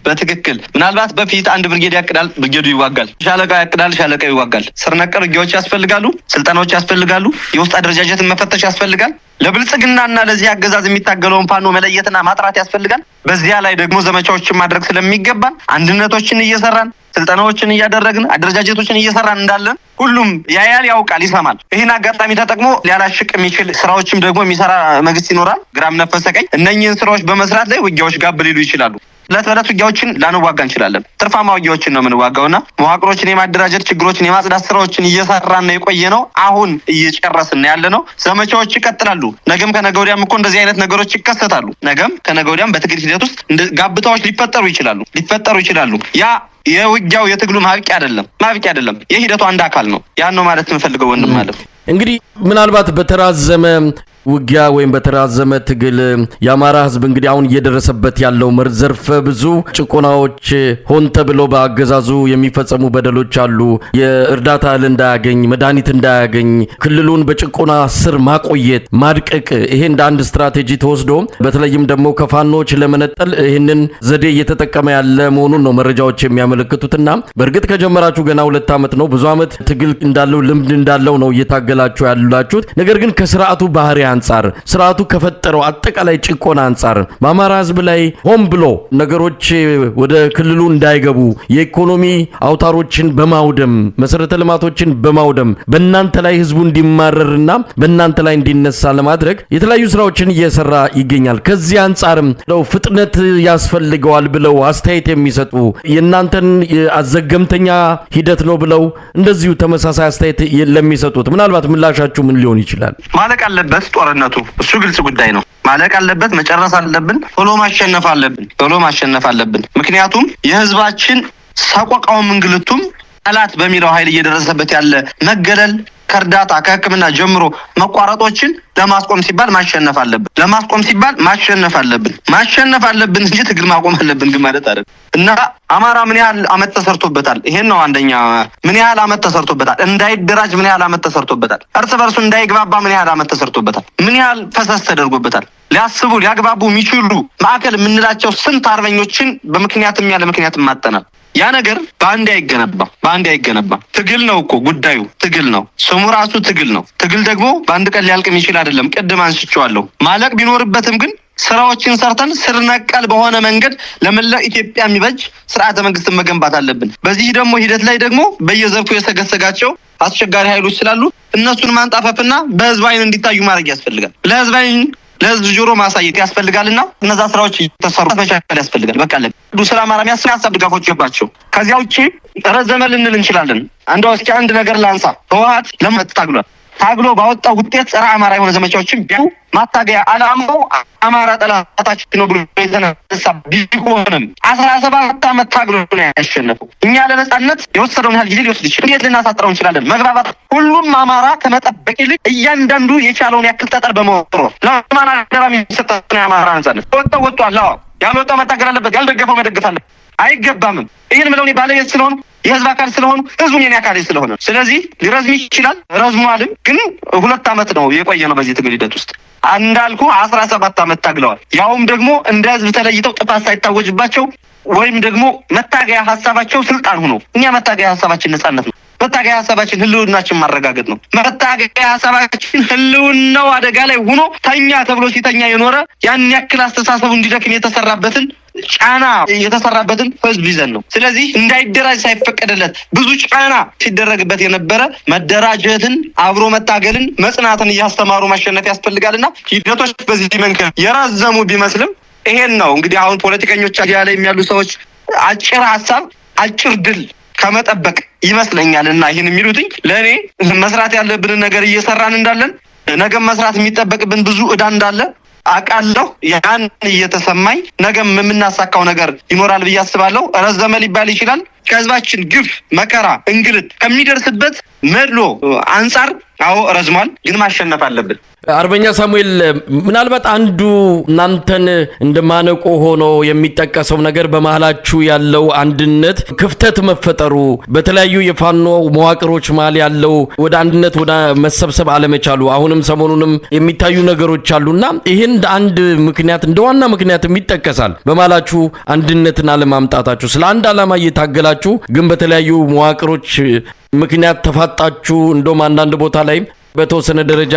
በትክክል ምናልባት በፊት አንድ ብርጌድ ያቅዳል፣ ብርጌዱ ይዋጋል። ሻለቃ ያቅዳል፣ ሻለቃ ይዋጋል። ስር ነቀል ውጊያዎች ያስፈልጋሉ፣ ስልጠናዎች ያስፈልጋሉ፣ የውስጥ አደረጃጀትን መፈተሽ ያስፈልጋል። ለብልጽግናና ለዚህ አገዛዝ የሚታገለውን ፋኖ መለየትና ማጥራት ያስፈልጋል። በዚያ ላይ ደግሞ ዘመቻዎችን ማድረግ ስለሚገባን አንድነቶችን እየሰራን ስልጠናዎችን እያደረግን አደረጃጀቶችን እየሰራን እንዳለን ሁሉም ያያል፣ ያውቃል፣ ይሰማል። ይህን አጋጣሚ ተጠቅሞ ሊያላሽቅ የሚችል ስራዎችም ደግሞ የሚሰራ መንግስት ይኖራል። ግራም ነፈሰ ቀኝ እነኚህን ስራዎች በመስራት ላይ ውጊያዎች ጋብ ሊሉ ይችላሉ። ዕለት በዕለት ውጊያዎችን ላንዋጋ እንችላለን። ትርፋማ ውጊያዎችን ነው የምንዋጋውና መዋቅሮችን የማደራጀት ችግሮችን የማጽዳት ስራዎችን እየሰራን ነው የቆየ ነው። አሁን እየጨረስን ያለ ነው። ዘመቻዎች ይቀጥላሉ። ነገም ከነገ ወዲያም እኮ እንደዚህ አይነት ነገሮች ይከሰታሉ። ነገም ከነገ ወዲያም በትግል ሂደት ውስጥ ጋብታዎች ሊፈጠሩ ይችላሉ። ያ የውጊያው የትግሉ ማብቂያ አይደለም። የሂደቱ አንድ አካል ነው። ያን ነው ማለት የምፈልገው ወንድም ማለት ነው። እንግዲህ ምናልባት በተራዘመ ውጊያ ወይም በተራዘመ ትግል የአማራ ህዝብ እንግዲህ አሁን እየደረሰበት ያለው ዘርፈ ብዙ ጭቆናዎች፣ ሆን ተብለው በአገዛዙ የሚፈጸሙ በደሎች አሉ። የእርዳታ እህል እንዳያገኝ፣ መድኃኒት እንዳያገኝ፣ ክልሉን በጭቆና ስር ማቆየት፣ ማድቀቅ፣ ይሄ እንደ አንድ ስትራቴጂ ተወስዶ በተለይም ደግሞ ከፋኖች ለመነጠል ይህንን ዘዴ እየተጠቀመ ያለ መሆኑን ነው መረጃዎች የሚያመለክቱትና በእርግጥ ከጀመራችሁ ገና 2 ዓመት ነው። ብዙ ዓመት ትግል እንዳለው ልምድ እንዳለው ነው እየታገላችሁ ያላችሁት። ነገር ግን ከስርዓቱ ባህሪ አንጻር ስርዓቱ ከፈጠረው አጠቃላይ ጭቆና አንጻር በአማራ ህዝብ ላይ ሆን ብሎ ነገሮች ወደ ክልሉ እንዳይገቡ የኢኮኖሚ አውታሮችን በማውደም መሰረተ ልማቶችን በማውደም በእናንተ ላይ ህዝቡ እንዲማረርና በእናንተ ላይ እንዲነሳ ለማድረግ የተለያዩ ስራዎችን እየሰራ ይገኛል። ከዚህ አንጻርም ፍጥነት ያስፈልገዋል ብለው አስተያየት የሚሰጡ የእናንተን አዘገምተኛ ሂደት ነው ብለው እንደዚሁ ተመሳሳይ አስተያየት ለሚሰጡት ምናልባት ምላሻችሁ ምን ሊሆን ይችላል? ማለቅ አለበት ጦርነቱ፣ እሱ ግልጽ ጉዳይ ነው። ማለቅ አለበት፣ መጨረስ አለብን፣ ቶሎ ማሸነፍ አለብን። ምክንያቱም የህዝባችን ሰቆቃውም እንግልቱም ጠላት በሚለው ኃይል እየደረሰበት ያለ መገለል ከእርዳታ ከሕክምና ጀምሮ መቋረጦችን ለማስቆም ሲባል ማሸነፍ አለብን እንጂ ትግል ማቆም አለብን ግን ማለት አይደለም። እና አማራ ምን ያህል አመት ተሰርቶበታል? ይሄን ነው አንደኛ። ምን ያህል አመት ተሰርቶበታል? እንዳይደራጅ ምን ያህል አመት ተሰርቶበታል? እርስ በርሱ እንዳይግባባ ምን ያህል አመት ተሰርቶበታል? ምን ያህል ፈሰስ ተደርጎበታል? ሊያስቡ ሊያግባቡ የሚችሉ ማዕከል የምንላቸው ስንት አርበኞችን በምክንያትም ያለ ምክንያትም ማጠናል። ያ ነገር በአንድ አይገነባም። ትግል ነው እኮ ጉዳዩ፣ ትግል ነው። ስሙ ራሱ ትግል ነው። ትግል ደግሞ በአንድ ቀን ሊያልቅ የሚችል አይደለም። ቅድም አንስቼዋለሁ። ማለቅ ቢኖርበትም ግን ስራዎችን ሰርተን ስር ነቀል በሆነ መንገድ ለመላው ኢትዮጵያ የሚበጅ ስርዓተ መንግስትን መገንባት አለብን። በዚህ ደግሞ ሂደት ላይ ደግሞ በየዘርፉ የሰገሰጋቸው አስቸጋሪ ኃይሎች ስላሉ እነሱን ማንጣፈፍና በህዝብ አይን እንዲታዩ ማድረግ ያስፈልጋል። ለህዝብ ጆሮ ማሳየት ያስፈልጋልና እነዛ ስራዎች ተሰሩ መቻል ያስፈልጋል። በቃ ስለ አማራ የሚያሳብ ድጋፎች ገባቸው። ከዚያ ውጪ ረዘመ ልንል እንችላለን። አንድ ነገር ላንሳ። ህወሓት ለምን ታግሎ ባወጣው ውጤት ጸረ አማራ የሆነ ዘመቻዎችን ቢያው ማታገያ አላማው አማራ ጠላታችን ነው ብሎ የተነሳ ቢሆንም 17 ዓመት ታግሎ ነው ያሸነፈው። እኛ ለነጻነት የወሰደውን ያህል ጊዜ ሊወስድ ይችላል። እንዴት ልናሳጥረው እንችላለን? መግባባት። ሁሉም አማራ ከመጠበቅ ይልቅ እያንዳንዱ የቻለውን ያክል ጠጠር በመወጥሮ ለማና ደራሚ ሰጣና አማራ ነጻነት ወጥቷል። ያልወጣው መታገል አለበት። ያልደገፈው መደገፍ አለበት። አይገባምም። ይሄን ምለው ነው ባለቤት ስለሆነ የህዝብ አካል ስለሆኑ ህዝቡን የኔ አካል ስለሆነ ስለዚህ ሊረዝም ይችላል። ረዝሟልም፣ ግን 2 ዓመት ነው የቆየ ነው። በዚህ ትግል ሂደት ውስጥ እንዳልኩ 17 ዓመት ታግለዋል። ያውም ደግሞ እንደ ህዝብ ተለይተው ጥፋት ሳይታወጅባቸው ወይም ደግሞ መታገያ ሀሳባቸው ስልጣን ሆኖ እኛ መታገያ ሀሳባችን ነጻነት ነው። መታገያ ሀሳባችን ህልውናችን ማረጋገጥ ነው። መታገያ ሀሳባችን ህልውናው አደጋ ላይ ሆኖ ተኛ ተብሎ ሲተኛ የኖረ ያን ያክል አስተሳሰቡ እንዲደክም የተሰራበትን ጫና የተሰራበትን ህዝብ ይዘን ነው። ስለዚህ እንዳይደራጅ ሳይፈቀድለት ብዙ ጫና ሲደረግበት የነበረ መደራጀትን፣ አብሮ መታገልን፣ መጽናትን እያስተማሩ ማሸነፍ ያስፈልጋልና ሂደቶች በዚህ መንገድ የራዘሙ ቢመስልም ይሄን ነው እንግዲህ አሁን ፖለቲከኞች ላይ የሚያሉ ሰዎች አጭር ሀሳብ አጭር ድል ከመጠበቅ ይመስለኛል እና ይህን የሚሉትኝ ለእኔ መስራት ያለብንን ነገር እየሰራን እንዳለን ነገም መስራት የሚጠበቅብን ብዙ ዕዳ እንዳለ አውቃለሁ። ያን እየተሰማኝ ነገም የምናሳካው ነገር ይኖራል ብዬ አስባለሁ። ረዘመ ሊባል ይችላል። ከህዝባችን ግፍ፣ መከራ፣ እንግልት ከሚደርስበት መድሎ አንጻር አዎ ረዝሟል፣ ግን ማሸነፍ አለብን። አርበኛ ሳሙኤል፣ ምናልባት አንዱ እናንተን እንደማነቆ ሆኖ የሚጠቀሰው ነገር በመሃላችሁ ያለው አንድነት ክፍተት መፈጠሩ፣ በተለያዩ የፋኖ መዋቅሮች መሃል ያለው ወደ አንድነት ወደ መሰብሰብ አለመቻሉ አሁንም ሰሞኑንም የሚታዩ ነገሮች አሉና ይህን እንደ አንድ ምክንያት እንደ ዋና ምክንያትም ይጠቀሳል። በመሃላችሁ አንድነትን አለማምጣታችሁ፣ ስለ አንድ ዓላማ እየታገላችሁ ግን በተለያዩ መዋቅሮች ምክንያት ተፋጣችሁ እንደውም አንዳንድ ቦታ ላይ በተወሰነ ደረጃ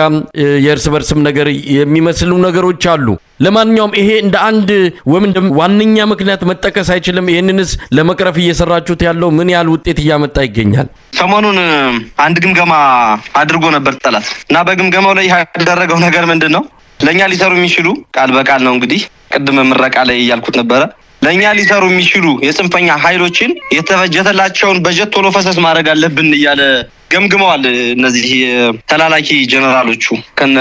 የእርስ በርስም ነገር የሚመስሉ ነገሮች አሉ። ለማንኛውም ይሄ እንደ አንድ ወይም እንደ ዋነኛ ምክንያት መጠቀስ አይችልም? ይህንንስ ለመቅረፍ እየሰራችሁት ያለው ምን ያህል ውጤት እያመጣ ይገኛል? ሰሞኑን አንድ ግምገማ አድርጎ ነበር ጠላት እና በግምገማው ላይ ያደረገው ነገር ምንድን ነው? ለእኛ ሊሰሩ የሚችሉ ቃል በቃል ነው እንግዲህ ቅድም ምረቃ ላይ እያልኩት ነበረ። ለእኛ ሊሰሩ የሚችሉ የጽንፈኛ ኃይሎችን የተበጀተላቸውን በጀት ቶሎ ፈሰስ ማድረግ አለብን እያለ ገምግመዋል። እነዚህ ተላላኪ ጀነራሎቹ ከነ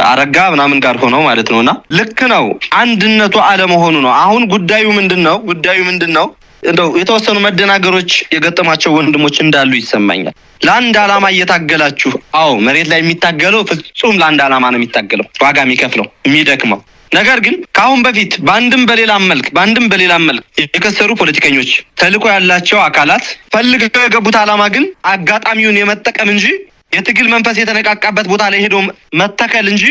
አረጋ ምናምን ጋር ሆነው ማለት ነውና ልክ ነው። አንድነቱ አለመሆኑ ነው። አሁን ጉዳዩ ምንድነው? እንደው የተወሰኑ መደናገሮች የገጠማቸው ወንድሞች እንዳሉ ይሰማኛል። ለአንድ ዓላማ እየታገላችሁ፣ አዎ መሬት ላይ የሚታገለው ፍጹም ለአንድ ዓላማ ነው የሚታገለው፣ ዋጋ የሚከፍለው የሚደክመው። ነገር ግን ከአሁን በፊት በአንድም በሌላም መልክ የከሰሩ ፖለቲከኞች፣ ተልዕኮ ያላቸው አካላት ፈልገው የገቡት ዓላማ ግን አጋጣሚውን የመጠቀም እንጂ የትግል መንፈስ የተነቃቃበት ቦታ ላይ ሄዶ መተከል እንጂ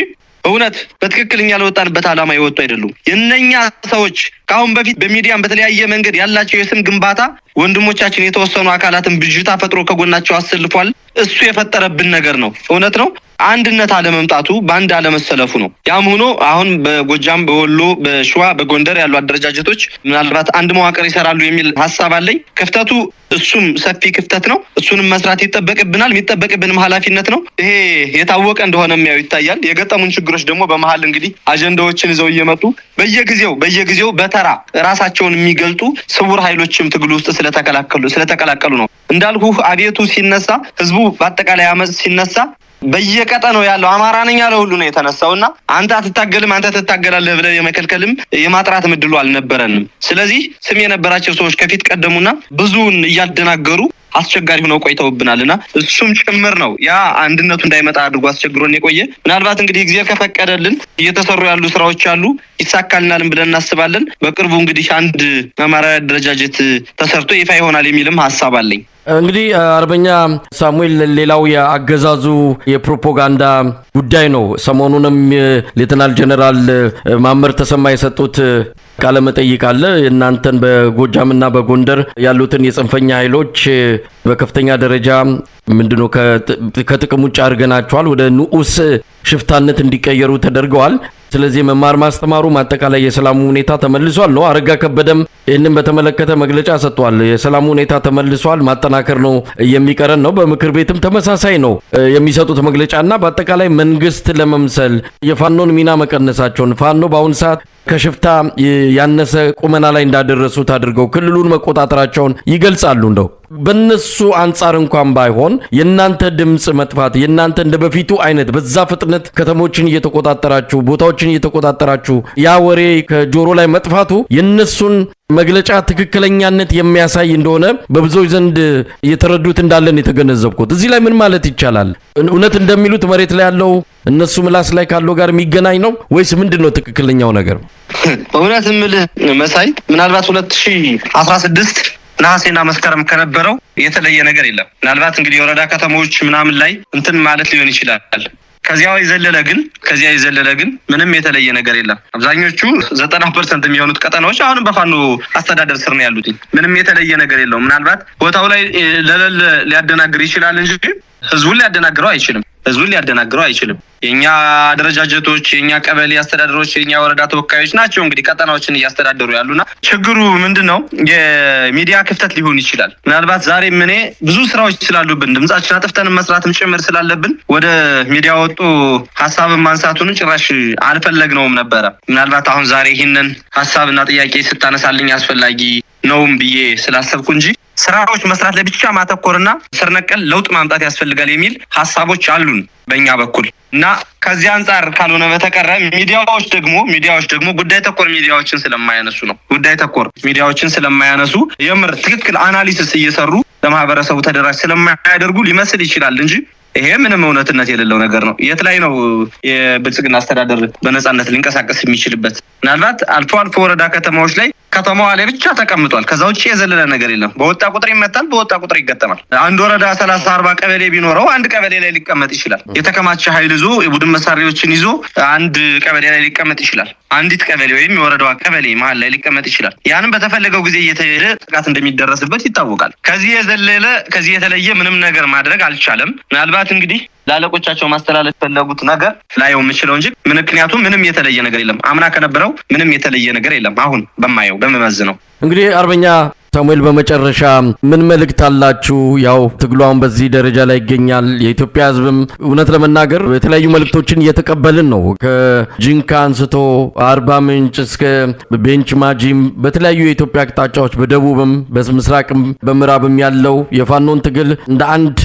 እውነት በትክክል እኛ ለወጣንበት ዓላማ የወጡ አይደሉም። የእነኛ ሰዎች ከአሁን በፊት በሚዲያም በተለያየ መንገድ ያላቸው የስም ግንባታ ወንድሞቻችን የተወሰኑ አካላትን ብዥታ ፈጥሮ ከጎናቸው አሰልፏል። እሱ የፈጠረብን ነገር ነው። እውነት ነው። አንድነት አለመምጣቱ፣ በአንድ አለመሰለፉ ነው። ያም ሆኖ አሁን በጎጃም፣ በወሎ፣ በሸዋ፣ በጎንደር ያሉ አደረጃጀቶች ምናልባት አንድ መዋቅር ይሰራሉ የሚል ሀሳብ አለኝ። ክፍተቱ እሱም ሰፊ ክፍተት ነው። እሱንም መስራት ይጠበቅብናል። የሚጠበቅብንም ኃላፊነት ነው። ይሄ የታወቀ እንደሆነ የሚያው ይታያል። የገጠሙን ችግሮች ደግሞ በመሀል እንግዲህ አጀንዳዎችን ይዘው እየመጡ በየጊዜው በተራ ራሳቸውን የሚገልጡ ስውር ኃይሎችም ትግሉ ውስጥ ስለተቀላቀሉ ነው። እንዳልኩ አቤቱ ሲነሳ፣ ህዝቡ በአጠቃላይ አመጽ ሲነሳ በየቀጠናው ያለው አማራ ነኝ ያለ ሁሉ ነው የተነሳውና አንተ አትታገልም አንተ ትታገላለህ ብለን የመከልከልም የማጥራት ምድሉ አልነበረንም። ስለዚህ ስም የነበራቸው ሰዎች ከፊት ቀደሙና ብዙውን እያደናገሩ አስቸጋሪ ሆነው ቆይተውብናልና እሱም ጭምር ነው ያ አንድነቱ እንዳይመጣ አድርጎ አስቸግሮን የቆየ። ምናልባት እንግዲህ እግዚአብሔር ከፈቀደልን እየተሰሩ ያሉ ስራዎች አሉ፣ ይሳካልናልም ብለን እናስባለን። በቅርቡ እንግዲህ አንድ አማራዊ አደረጃጀት ተሰርቶ ይፋ ይሆናል የሚልም ሀሳብ አለኝ። እንግዲህ አርበኛ ሳሙኤል ሌላው የአገዛዙ የፕሮፓጋንዳ ጉዳይ ነው። ሰሞኑንም ሌተናል ጀነራል ማመር ተሰማ የሰጡት ቃለ መጠይቅ አለ። እናንተን በጎጃምና በጎንደር ያሉትን የጽንፈኛ ኃይሎች በከፍተኛ ደረጃ ምንድነው ከጥቅም ውጭ አድርገናቸዋል፣ ወደ ንዑስ ሽፍታነት እንዲቀየሩ ተደርገዋል። ስለዚህ መማር ማስተማሩ ማጠቃላይ የሰላሙ ሁኔታ ተመልሷል ነው። አረጋ ከበደም ይህንን በተመለከተ መግለጫ ሰጥቷል። የሰላሙ ሁኔታ ተመልሷል፣ ማጠናከር ነው የሚቀረን ነው። በምክር ቤትም ተመሳሳይ ነው የሚሰጡት መግለጫና በአጠቃላይ መንግስት ለመምሰል የፋኖን ሚና መቀነሳቸውን ፋኖ በአሁኑ ሰዓት ከሽፍታ ያነሰ ቁመና ላይ እንዳደረሱት አድርገው ክልሉን መቆጣጠራቸውን ይገልጻሉ። እንደው በነሱ አንጻር እንኳን ባይሆን የናንተ ድምጽ መጥፋት የናንተ እንደ በፊቱ አይነት በዛ ፍጥነት ከተሞችን እየተቆጣጠራችሁ ቦታዎችን እየተቆጣጠራችሁ ያ ወሬ ከጆሮ ላይ መጥፋቱ የነሱን መግለጫ ትክክለኛነት የሚያሳይ እንደሆነ በብዙዎች ዘንድ እየተረዱት እንዳለን የተገነዘብኩት። እዚህ ላይ ምን ማለት ይቻላል? እውነት እንደሚሉት መሬት ላይ ያለው እነሱ ምላስ ላይ ካለው ጋር የሚገናኝ ነው ወይስ ምንድነው ትክክለኛው ነገር? በእውነት ምልህ መሳይ ምናልባት 2016 ነሐሴና መስከረም ከነበረው የተለየ ነገር የለም። ምናልባት እንግዲህ የወረዳ ከተሞች ምናምን ላይ እንትን ማለት ሊሆን ይችላል። ከዚያ የዘለለ ግን ምንም የተለየ ነገር የለም። አብዛኞቹ 90% የሚሆኑት ቀጠናዎች አሁንም በፋኖ አስተዳደር ስር ነው ያሉት። ምንም የተለየ ነገር የለውም። ምናልባት ቦታው ላይ ለለለ ሊያደናግር ይችላል እንጂ ህዝቡን ሊያደናግረው አይችልም። የኛ አደረጃጀቶች፣ የኛ ቀበሌ አስተዳደሮች፣ የኛ ወረዳ ተወካዮች ናቸው እንግዲህ ቀጠናዎችን እያስተዳደሩ ያሉና ችግሩ ምንድነው? የሚዲያ ክፍተት ሊሆን ይችላል። ምናልባት ዛሬም እኔ ብዙ ስራዎች ስላሉብን ድምጻችን አጥፍተን መስራትም ጭምር ስላለብን ወደ ሚዲያ ወጡ ሀሳብን ማንሳቱን ጭራሽ አልፈለግነውም ነበረ። ምናልባት አሁን ዛሬ ይህንን ሀሳብና ጥያቄ ስታነሳልኝ አስፈላጊ ነውም ብዬ ስላሰብኩ እንጂ ስራዎች መስራት ላይ ብቻ ማተኮርና ስር ነቀል ለውጥ ማምጣት ያስፈልጋል የሚል ሀሳቦች አሉን በእኛ በኩል እና ከዚህ አንጻር ካልሆነ በተቀረ ሚዲያዎች ደግሞ ጉዳይ ተኮር ሚዲያዎችን ስለማያነሱ ነው። ጉዳይ ተኮር ሚዲያዎችን ስለማያነሱ የምር ትክክል አናሊሲስ እየሰሩ ለማህበረሰቡ ተደራሽ ስለማያደርጉ ሊመስል ይችላል እንጂ ይሄ ምንም እውነትነት የሌለው ነገር ነው። የት ላይ ነው የብልጽግና አስተዳደር በነጻነት ሊንቀሳቀስ የሚችልበት? ምናልባት አልፎ ወረዳ ከተማዎች ላይ ከተማዋ ላይ ብቻ ተቀምጧል። ከዛ ውጭ የዘለለ ነገር የለም። በወጣ ቁጥር ይመታል፣ በወጣ ቁጥር ይገጠማል። አንድ ወረዳ 30-40 ቀበሌ ቢኖረው አንድ ቀበሌ ላይ ሊቀመጥ ይችላል። የተከማቸ ኃይል ይዞ የቡድን መሳሪያዎችን ይዞ አንድ ቀበሌ ላይ ሊቀመጥ ይችላል። አንዲት ቀበሌ ወይም የወረዳዋ ቀበሌ መሀል ላይ ሊቀመጥ ይችላል። ያንን በተፈለገው ጊዜ እየተሄደ ጥቃት እንደሚደረስበት ይታወቃል። ከዚህ የተለየ ምንም ነገር ማድረግ አልቻለም። ምናልባት እንግዲህ ላለቆቻቸው ማስተላለፍ ፈለጉት ነገር ላየው የምችለው እንጂ ምክንያቱም ምንም የተለየ ነገር የለም። አምና ከነበረው ምንም የተለየ ነገር የለም። አሁን በማየው በመመዝነው እንግዲህ አርበኛ ሳሙኤል በመጨረሻ ምን መልእክት አላችሁ? ያው ትግሏን በዚህ ደረጃ ላይ ይገኛል። የኢትዮጵያ ሕዝብም እውነት ለመናገር የተለያዩ መልእክቶችን እየተቀበልን ነው። ከጂንካ አንስቶ አርባ ምንጭ እስከ ቤንች ማጂም በተለያዩ የኢትዮጵያ አቅጣጫዎች በደቡብም በምስራቅም በምዕራብም ያለው የፋኖን ትግል እንደ አንድ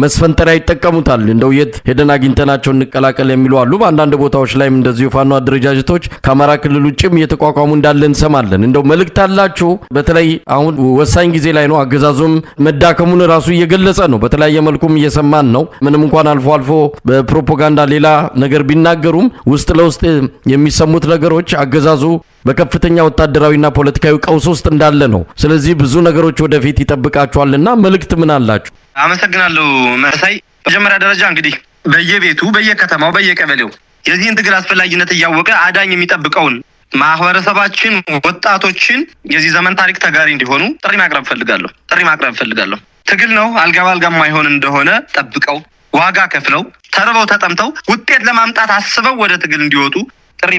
መስፈንጠሪያ ይጠቀሙታል። እንደው የት ሄደን አግኝተናቸው እንቀላቀል የሚሉ አሉ። በአንዳንድ ቦታዎች ላይም እንደዚሁ የፋኖ አደረጃጀቶች ከአማራ ክልል ውጭም እየተቋቋሙ እንዳለ እንሰማለን። እንደው መልእክት አላችሁ? በተለይ አሁን ወሳኝ ጊዜ ላይ ነው። አገዛዙም መዳከሙን ራሱ እየገለጸ ነው። በተለያየ መልኩም እየሰማን ነው። ምንም እንኳን አልፎ በፕሮፓጋንዳ ሌላ ነገር ቢናገሩም ውስጥ ለውስጥ የሚሰሙት ነገሮች አገዛዙ በከፍተኛ ወታደራዊና ፖለቲካዊ ቀውስ ውስጥ እንዳለ ነው። ስለዚህ ብዙ ነገሮች ወደፊት ይጠብቃቸዋልና መልእክት ምን አላችሁ? አመሰግናለሁ መሳይ። መጀመሪያ ደረጃ እንግዲህ በየቤቱ በየከተማው በየቀበሌው የዚህን ትግል አስፈላጊነት እያወቀ አዳኝ የሚጠብቀውን ማህበረሰባችን ወጣቶችን የዚህ ዘመን ታሪክ ተጋሪ እንዲሆኑ ጥሪ ማቅረብ ፈልጋለሁ። ትግል ነው፣ አልጋ ባልጋ የማይሆን እንደሆነ ጠብቀው ዋጋ ከፍለው ተርበው ተጠምተው ውጤት ለማምጣት አስበው ወደ ትግል እንዲወጡ ጥሪ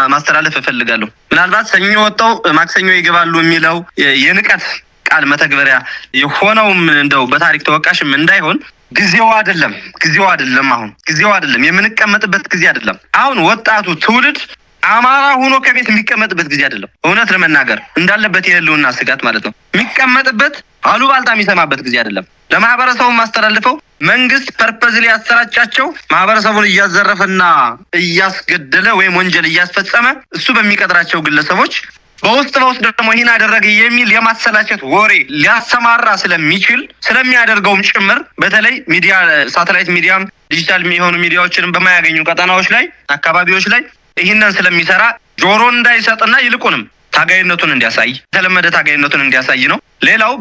ማስተላለፍ እፈልጋለሁ። ምናልባት ሰኞ ወጣው ማክሰኞ ይገባሉ የሚለው የንቀት ቃል መተግበሪያ የሆነውም እንደው በታሪክ ተወቃሽም እንዳይሆን ጊዜው አይደለም። አሁን ጊዜው አይደለም። የምንቀመጥበት ጊዜ አይደለም። አሁን ወጣቱ ትውልድ አማራ ሆኖ ከቤት የሚቀመጥበት ጊዜ አይደለም። እውነት ለመናገር እንዳለበት የህልውና ስጋት ማለት ነው የሚቀመጥበት አሉባልታ የሚሰማበት ጊዜ አይደለም። ለማህበረሰቡ ማስተላልፈው መንግስት ፐርፐዝሊ ያሰራጫቸው ማህበረሰቡን እያዘረፈና እያስገደለ ወይም ወንጀል እያስፈጸመ እሱ በሚቀጥራቸው ግለሰቦች በውስጥ ደግሞ ይህን አደረገ የሚል የማሰላቸት ወሬ ሊያሰማራ ስለሚያደርገውም ጭምር በተለይ ሚዲያ ሳተላይት ሚዲያም ዲጂታል የሚሆኑ ሚዲያዎችንም በማያገኙ ቀጠናዎች ላይ አካባቢዎች ላይ ይህንን ስለሚሰራ ጆሮ እንዳይሰጥና ይልቁንም ታጋይነቱን እንዲያሳይ የተለመደ ታጋይነቱን እንዲያሳይ ነው። ሌላው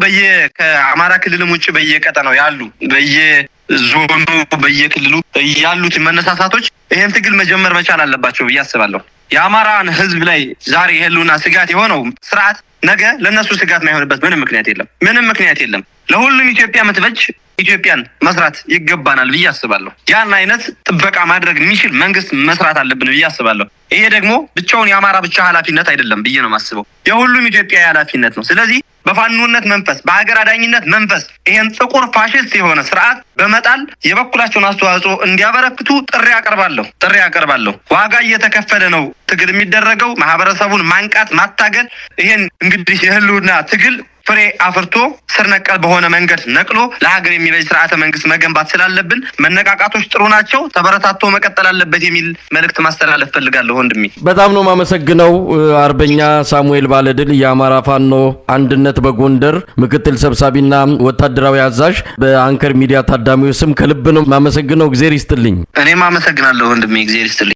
ከአማራ ክልልም ውጭ በየቀጠናው ያሉ በየዞኑ በየክልሉ ያሉት መነሳሳቶች ይሄን ትግል መጀመር መቻል አለባቸው ብዬ አስባለሁ። የአማራን ህዝብ ላይ ዛሬ የህልውና ስጋት የሆነው ስርዓት ነገ ለነሱ ስጋት የማይሆንበት ምንም ምክንያት የለም። ለሁሉም ኢትዮጵያ ምትበጅ ኢትዮጵያን መስራት ይገባናል ብዬ አስባለሁ። ያን አይነት ጥበቃ ማድረግ የሚችል መንግስት መስራት አለብን ብዬ አስባለሁ። ይሄ ደግሞ ብቻውን የአማራ ብቻ ኃላፊነት አይደለም ብዬ ነው የማስበው። የሁሉም ኢትዮጵያ ኃላፊነት ነው። ስለዚህ በፋኖነት መንፈስ በሀገር አዳኝነት መንፈስ ይሄን ጥቁር ፋሽስት የሆነ ስርዓት በመጣል የበኩላቸውን አስተዋጽኦ እንዲያበረክቱ ጥሪ አቀርባለሁ። ዋጋ እየተከፈለ ነው ትግል የሚደረገው። ማህበረሰቡን ማንቃት ማታገል ይሄን እንግዲህ የህልውና ትግል ፍሬ አፍርቶ ስር ነቀል በሆነ መንገድ ነቅሎ ለሀገር የሚበጅ ስርዓተ መንግስት መገንባት ስላለብን መነቃቃቶች ጥሩ ናቸው፣ ተበረታቶ መቀጠል አለበት የሚል መልእክት ማስተላለፍ ፈልጋለሁ። ወንድሜ በጣም ነው ማመሰግነው። አርበኛ ሳሙኤል ባለድል የአማራ ፋኖ አንድነት በጎንደር ምክትል ሰብሳቢና ወታደራዊ አዛዥ፣ በአንከር ሚዲያ ታዳሚው ስም ከልብ ነው ማመሰግነው። እግዚአብሔር ይስጥልኝ። እኔም አመሰግናለሁ ወንድሜ፣ እግዚአብሔር ይስጥልኝ።